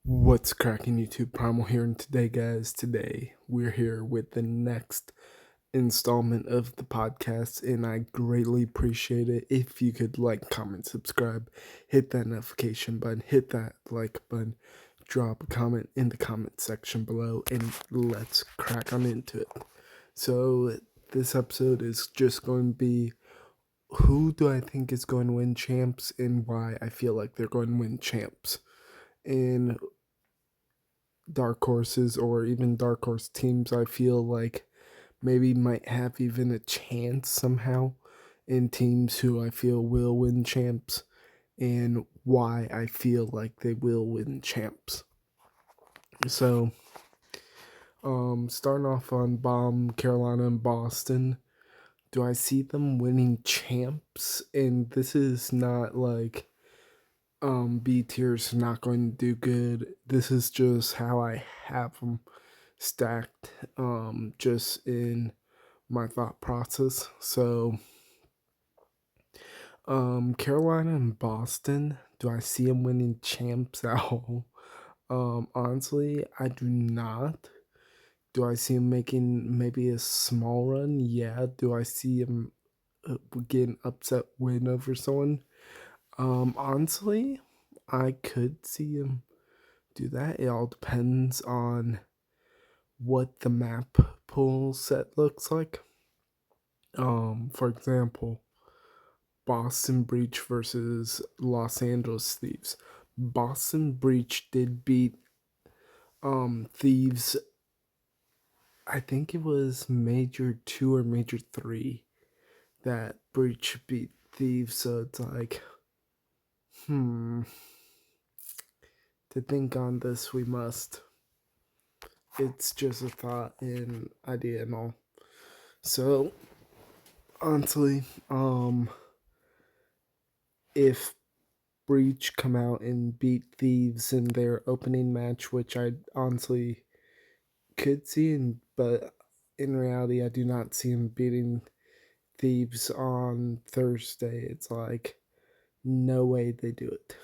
What's cracking YouTube? Primal here, and today we're here with the next installment of the podcast, and I greatly appreciate it if you could like, comment, subscribe, hit that notification button, hit that like button, drop a comment in the comment section below, and let's crack on into it. So this episode is just going to be who do I think is going to win champs and why I feel like they're going to win champs. And dark horses or even dark horse teams I feel like maybe might have even a chance somehow in teams who I feel will win champs and why I feel like they will win champs. So, starting off on bomb Carolina and Boston, do I see them winning champs? And this is not like B tier's not going to do good. This is just how I have them stacked just in my thought process. So Carolina and Boston, do I see them winning champs at all? Honestly, I do not. Do I see them making maybe a small run? Yeah. Do I see them getting upset win over someone? Honestly, I could see them do that. It all depends on what the map pool set looks like. For example, Boston Breach versus Los Angeles Thieves. Boston Breach did beat Thieves. I think it was Major 2 or Major 3 that Breach beat Thieves, so it's like, to think on this we must. It's just a thought and idea and all. So honestly, if Breach come out and beat Thieves in their opening match, which I honestly could see, but in reality, I do not see him beating Thieves on Thursday. It's like, no way they do it.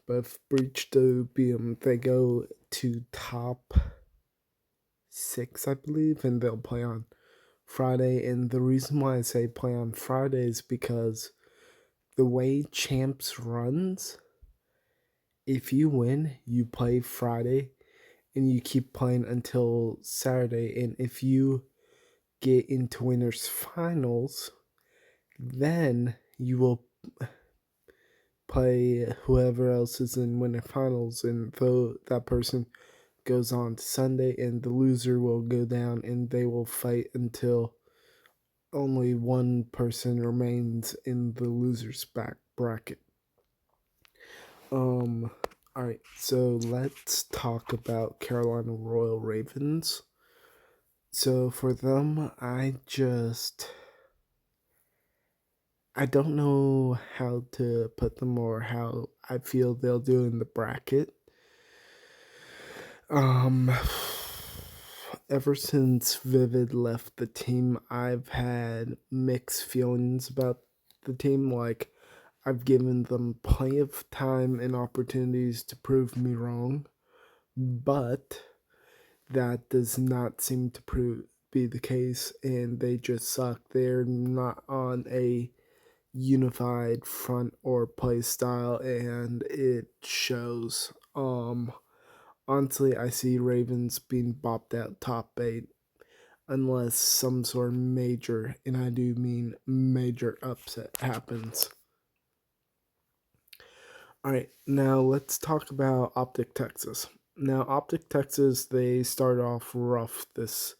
But if Breach do beat them, they go to top 6, I believe, and they'll play on Friday. And the reason why I say play on Friday is because the way Champs runs, if you win, you play Friday and you keep playing until Saturday. And if you get into winners finals, then you will play whoever else is in winner finals, and though that person goes on to Sunday, and the loser will go down and they will fight until only one person remains in the loser's back bracket. Alright, so let's talk about Carolina Royal Ravens. So for them, I don't know how to put them or how I feel they'll do in the bracket. Um, ever since Vivid left the team, I've had mixed feelings about the team. Like, I've given them plenty of time and opportunities to prove me wrong, but that does not seem to be the case, and they just suck. They're not on a unified front or play style, and it shows. Honestly, I see Ravens being bopped out top 8 unless some sort of major, and I do mean major upset happens. Alright, now let's talk about Optic Texas. Now, Optic Texas, they started off rough this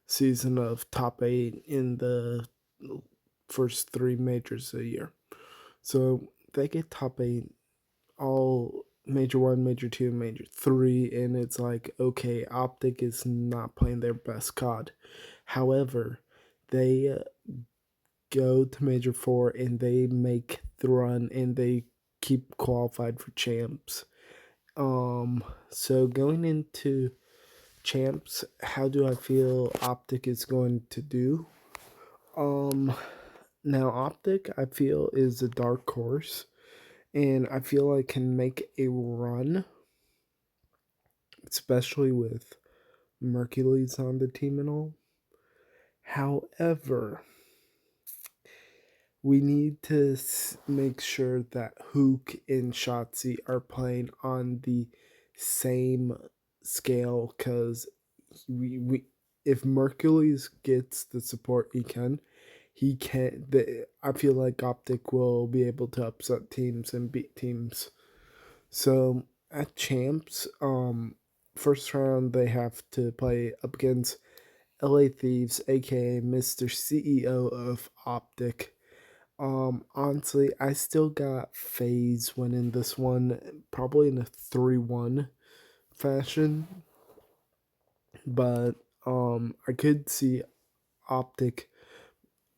season of top 8 in the first 3 majors a year. So they get top 8 all major 1, major 2, major 3, and it's like, okay, Optic is not playing their best COD. However, they go to major 4 and they make the run and they keep qualified for champs. So going into champs, how do I feel Optic is going to do? Now Optic, I feel, is a dark horse, and I feel like can make a run, especially with Mercules on the team and all. However, we need to make sure that Hook and Shotzi are playing on the same scale because we if Mercules gets the support he can. I feel like Optic will be able to upset teams and beat teams. So at champs, first round they have to play up against LA Thieves, aka Mr. CEO of Optic. Honestly, I still got FaZe winning this one, probably in a 3-1 fashion, but I could see Optic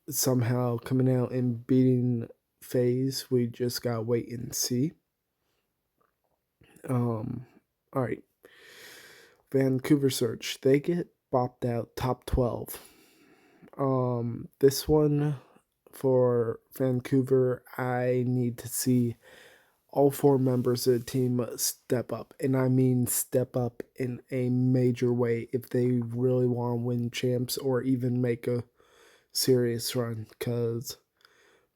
somehow coming out and beating FaZe. We just gotta wait and see. All right, Vancouver Surge. They get bopped out top 12. This one for Vancouver, I need to see all four members of the team step up, and I mean step up in a major way if they really want to win champs or even make a serious run. Because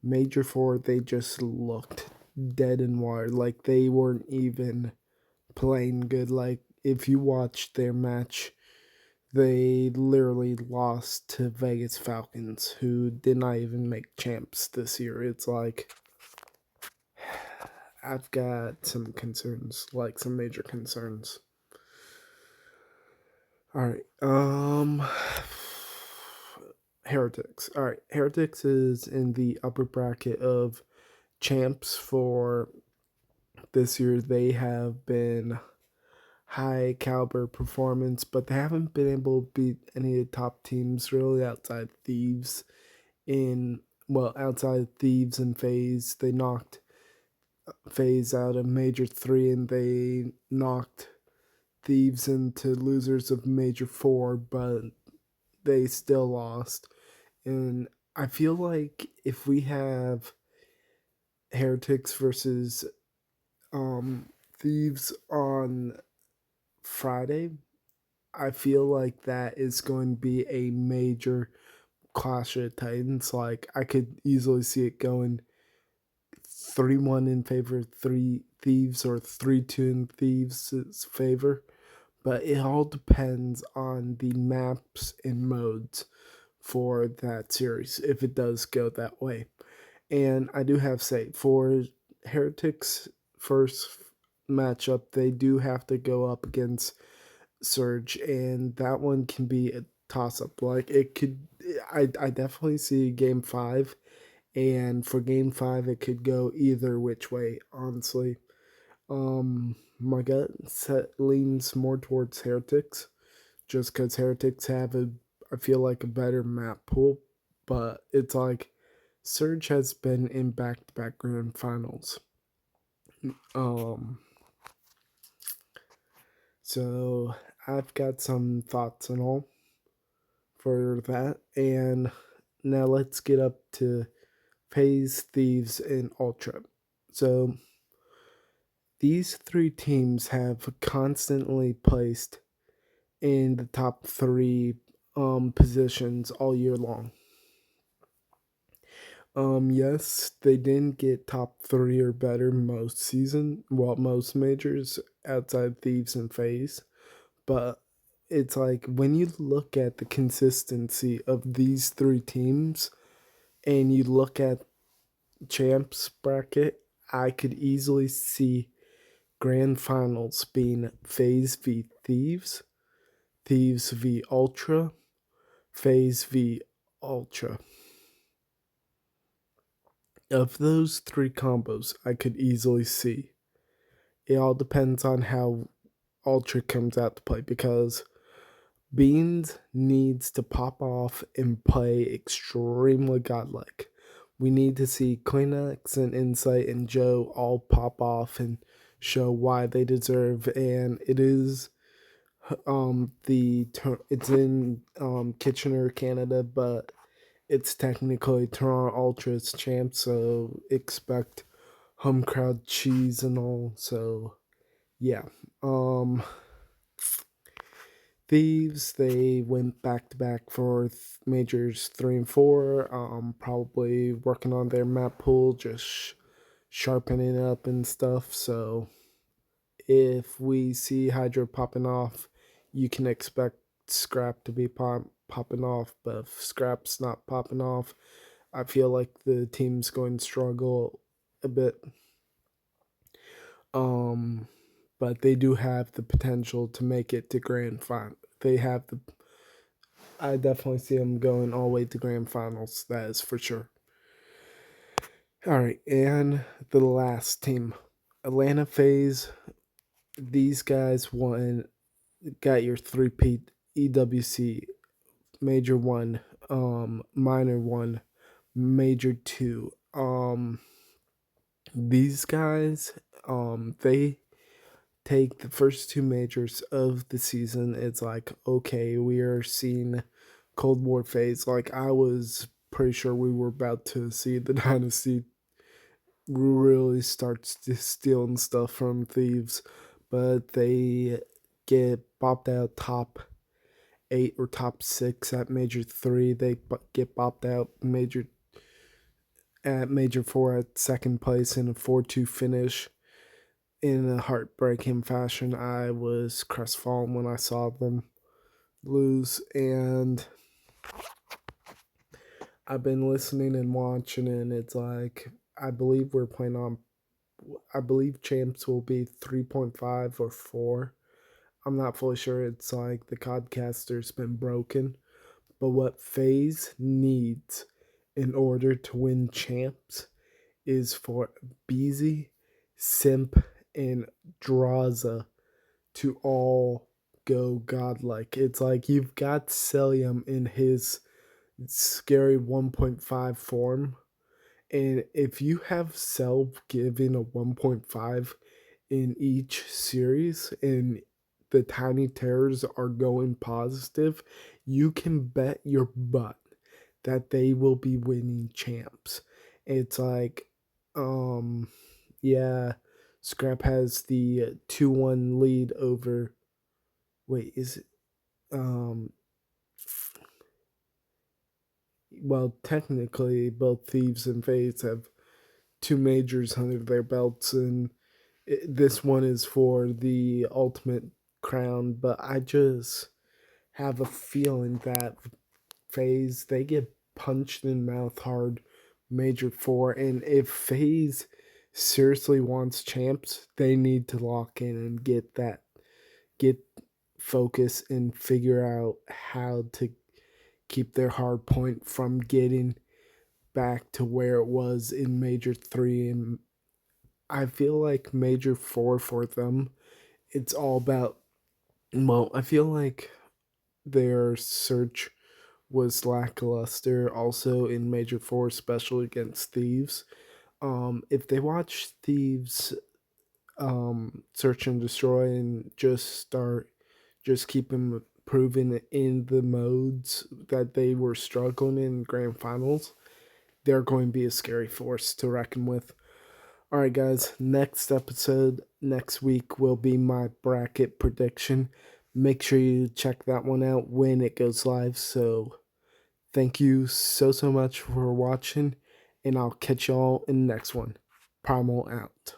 Major Four, they just looked dead in water, like they weren't even playing good. Like if you watched their match, they literally lost to Vegas Falcons, who did not even make champs this year. It's like I've got some concerns, like some major concerns. All right. Heretics. All right. Heretics is in the upper bracket of champs for this year. They have been high caliber performance, but they haven't been able to beat any of the top teams really outside Thieves. Outside Thieves and FaZe, they knocked FaZe out of Major 3 and they knocked Thieves into losers of Major 4, but they still lost. And I feel like if we have Heretics versus Thieves on Friday, I feel like that is going to be a major clash of titans. Like I could easily see it going 3-1 in favor of three Thieves or 3-2 in Thieves' favor. But it all depends on the maps and modes for that series if it does go that way. And I do have to say, for Heretics' first matchup, they do have to go up against Surge, and that one can be a toss up. Like it could, I definitely see game 5, and for game 5, it could go either which way, honestly. My gut leans more towards Heretics, just because Heretics have I feel like a better map pool, but it's like Surge has been in back-to-back grand finals. Um, so I've got some thoughts and all for that, and now let's get up to FaZe, Thieves, and Ultra. So these three teams have constantly placed in the top three positions all year long. Yes, they didn't get top 3 or better most majors outside Thieves and FaZe, but it's like when you look at the consistency of these three teams and you look at champs bracket, I could easily see grand finals being FaZe v Thieves, Thieves v Ultra, FaZe v Ultra. Of those three combos, I could easily see. It all depends on how Ultra comes out to play because Beans needs to pop off and play extremely godlike. We need to see Kleenex and Insight and Joe all pop off and show why they deserve. And it is it's in Kitchener, Canada, but it's technically Toronto Ultra's champ, so expect home crowd cheese and all. So yeah. Thieves, they went back to back for majors 3 and 4. Probably working on their map pool, just sharpening it up and stuff. So if we see Hydra popping off, you can expect Scrap to be popping off. But if Scrap's not popping off, I feel like the team's going to struggle a bit. But they do have the potential to make it to grand final. I definitely see them going all the way to grand finals. That is for sure. All right, and the last team, Atlanta FaZe. These guys got your three-peat EWC, Major 1, Minor 1, Major 2. These guys, they take the first 2 majors of the season. It's like, okay, we are seeing Cold War phase. Like, I was pretty sure we were about to see the Dynasty really starts stealing stuff from Thieves, but they get bopped out top 8 or top 6 at Major 3. They get bopped out Major 4 at second place in a 4-2 finish in a heartbreaking fashion. I was crestfallen when I saw them lose, and I've been listening and watching, and it's like, I believe champs will be 3.5 or 4. I'm not fully sure. It's like the Codcaster's been broken. But what FaZe needs in order to win champs is for Beezy, Simp, and Draza to all go godlike. It's like you've got Celium in his scary 1.5 form. And if you have Cell giving a 1.5 in each series and the Tiny Terrors are going positive, you can bet your butt that they will be winning champs. It's like, yeah, Scrap has the 2-1 lead over. Wait, is it? Well, technically, both Thieves and FaZe have 2 majors under their belts, and this one is for the ultimate crown. But I just have a feeling that FaZe, they get punched in the mouth hard Major 4, and if FaZe seriously wants champs, they need to lock in and get focus and figure out how to keep their hard point from getting back to where it was in Major 3. And I feel like Major 4 for them, it's all about, well, I feel like their search was lackluster also in Major 4, especially against Thieves. If they watch Thieves Search and Destroy and just keep improving in the modes that they were struggling in grand finals, they're going to be a scary force to reckon with. All right, guys, next episode next week will be my bracket prediction. Make sure you check that one out when it goes live. So thank you so much for watching, and I'll catch y'all in the next one. Primal out.